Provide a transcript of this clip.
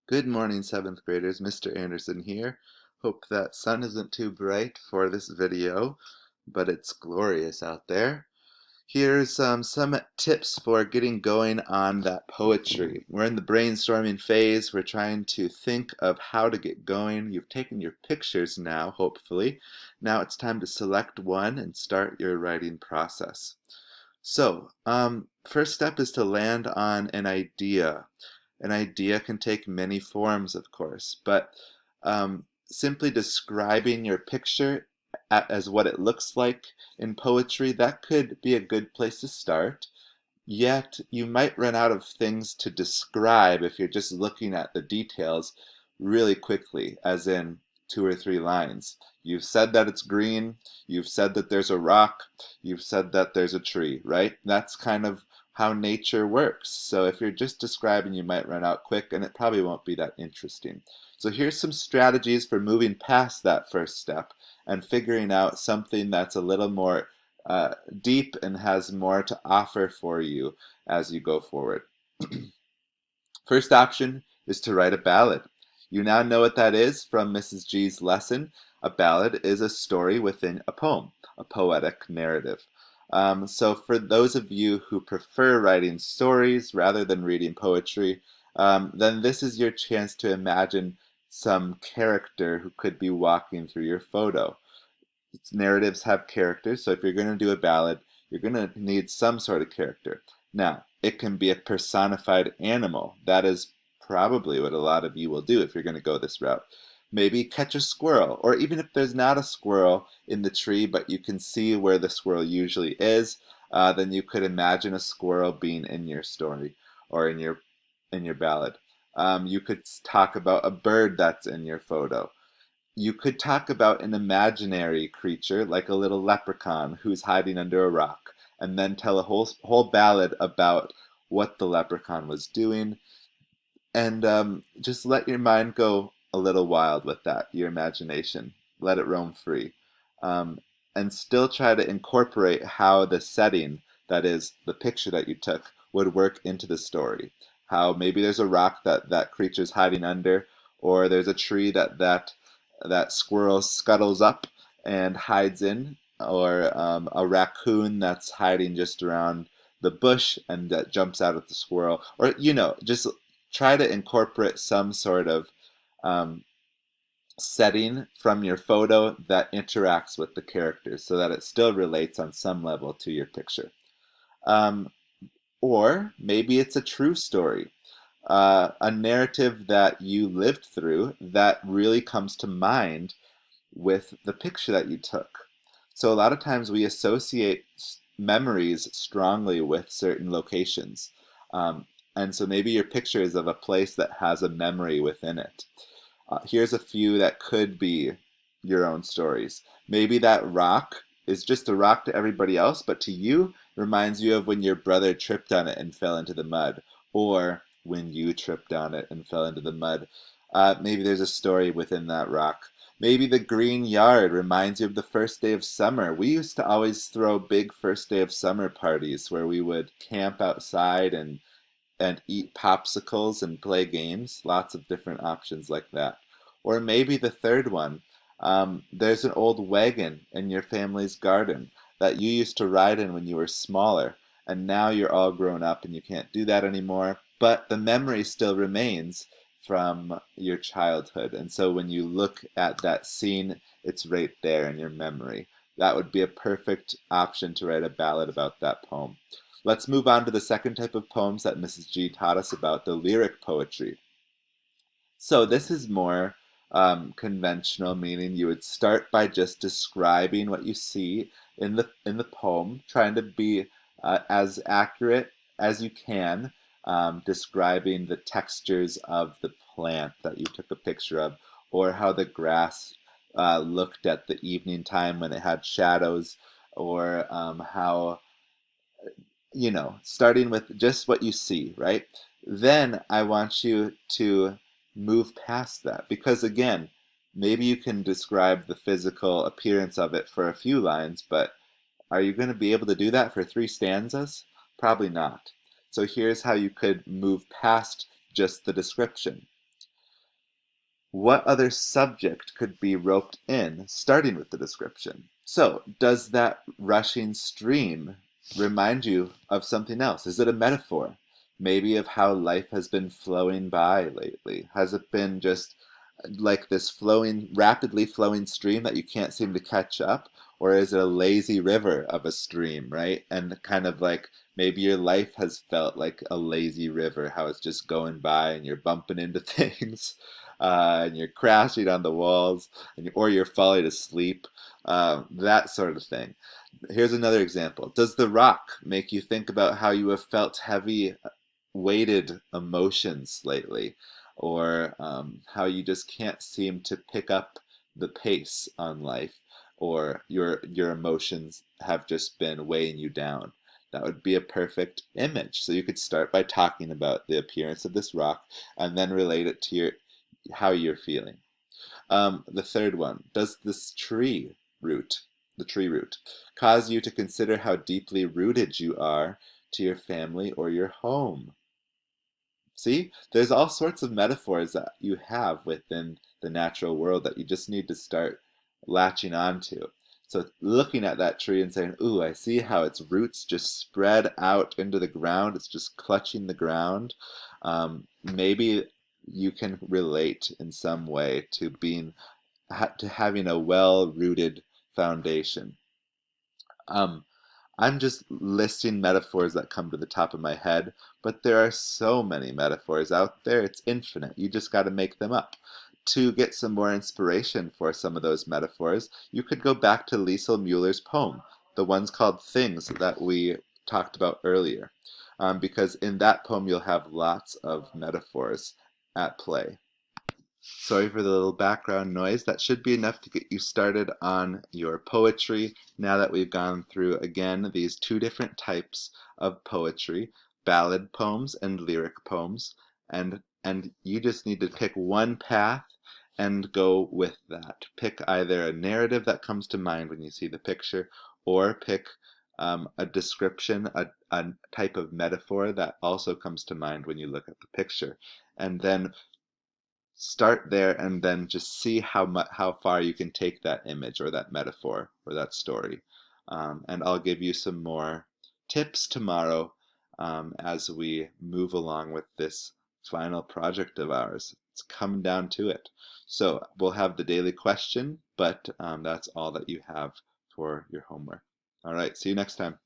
Good morning, 7th graders. Mr. Anderson here. Hope that sun isn't too bright for this video, but it's glorious out there. Here's some tips for getting going on that poetry. We're in the brainstorming phase. We're trying to think of how to get going. You've taken your pictures now, hopefully. Now it's time to select one and start your writing process. So, first step is to land on an idea. An idea can take many forms, of course, but simply describing your picture as what it looks like in poetry, that could be a good place to start. Yet, you might run out of things to describe if you're just looking at the details really quickly, as in 2 or 3 lines. You've said that it's green, you've said that there's a rock, you've said that there's a tree, right? That's kind of how nature works. So if you're just describing, you might run out quick and it probably won't be that interesting. So here's some strategies for moving past that first step and figuring out something that's a little more deep and has more to offer for you as you go forward. First option is to write a ballad. You now know what that is from Mrs. G's lesson. A ballad is a story within a poem, a poetic narrative. So for those of you who prefer writing stories rather than reading poetry, then this is your chance to imagine some character who could be walking through your photo. Narratives have characters, so if you're going to do a ballad, you're going to need some sort of character. Now, it can be a personified animal. That is probably what a lot of you will do if you're going to go this route. Maybe catch a squirrel, or even if there's not a squirrel in the tree, but you can see where the squirrel usually is, then you could imagine a squirrel being in your story or in your ballad. You could talk about a bird that's in your photo. You could talk about an imaginary creature like a little leprechaun who's hiding under a rock, and then tell a whole ballad about what the leprechaun was doing, and just let your mind go a little wild with that, your imagination. Let it roam free. Um, and still try to incorporate how the setting, that is, the picture that you took, would work into the story. How maybe there's a rock that creature's hiding under, or there's a tree that squirrel scuttles up and hides in, or a raccoon that's hiding just around the bush and that jumps out at the squirrel, or just try to incorporate some sort of um, setting from your photo that interacts with the characters so that it still relates on some level to your picture. Um, or maybe it's a true story, a narrative that you lived through that really comes to mind with the picture that you took. So a lot of times we associate memories strongly with certain locations. Um, and so maybe your picture is of a place that has a memory within it. Here's a few that could be your own stories. Maybe that rock is just a rock to everybody else, but to you reminds you of when your brother tripped on it and fell into the mud, or when you tripped on it and fell into the mud. Maybe there's a story within that rock. Maybe the green yard reminds you of the first day of summer. We used to always throw big first day of summer parties where we would camp outside and eat popsicles and play games. Lots of different options like that. Or maybe the third one, there's an old wagon in your family's garden that you used to ride in when you were smaller, and now you're all grown up and you can't do that anymore, but the memory still remains from your childhood. And so when you look at that scene, it's right there in your memory. That would be a perfect option to write a ballad about that poem. Let's move on to the second type of poems that Mrs. G taught us about, the lyric poetry. So this is more conventional, meaning you would start by just describing what you see in the poem, trying to be as accurate as you can, describing the textures of the plant that you took a picture of, or how the grass looked at the evening time when it had shadows, or how starting with just what you see, right? Then I want you to move past that because, again, maybe you can describe the physical appearance of it for a few lines, but are you going to be able to do that for 3 stanzas? Probably not. So here's how you could move past just the description. What other subject could be roped in, starting with the description? So, does that rushing stream remind you of something else? Is it a metaphor? Maybe of how life has been flowing by lately? Has it been just like this flowing, rapidly flowing stream that you can't seem to catch up? Or is it a lazy river of a stream, right? And kind of like maybe your life has felt like a lazy river, how it's just going by and you're bumping into things, and you're crashing on the walls, or you're falling asleep, that sort of thing. Here's another example. Does The Rock make you think about how you have felt heavy, weighted emotions lately, or how you just can't seem to pick up the pace on life, or your emotions have just been weighing you down? That would be a perfect image. So you could start by talking about the appearance of this rock and then relate it to your how you're feeling. The third one, does this the tree root, cause you to consider how deeply rooted you are to your family or your home? See, there's all sorts of metaphors that you have within the natural world that you just need to start latching onto. So looking at that tree and saying, ooh, I see how its roots just spread out into the ground. It's just clutching the ground. Maybe you can relate in some way to to having a well-rooted foundation. Um, I'm just listing metaphors that come to the top of my head, but there are so many metaphors out there, it's infinite. You just got to make them up. To get some more inspiration for some of those metaphors, you could go back to Liesl Mueller's poem, the ones called Things that we talked about earlier, because in that poem you'll have lots of metaphors at play. Sorry for the little background noise. That should be enough to get you started on your poetry. Now that we've gone through, again, these two different types of poetry, ballad poems and lyric poems, and you just need to pick one path and go with that. Pick either a narrative that comes to mind when you see the picture, or pick a description, a type of metaphor that also comes to mind when you look at the picture. And then start there and then just see how far you can take that image or that metaphor or that story. And I'll give you some more tips tomorrow as we move along with this final project of ours. It's come down to it. So we'll have the daily question, but that's all that you have for your homework. All right, see you next time.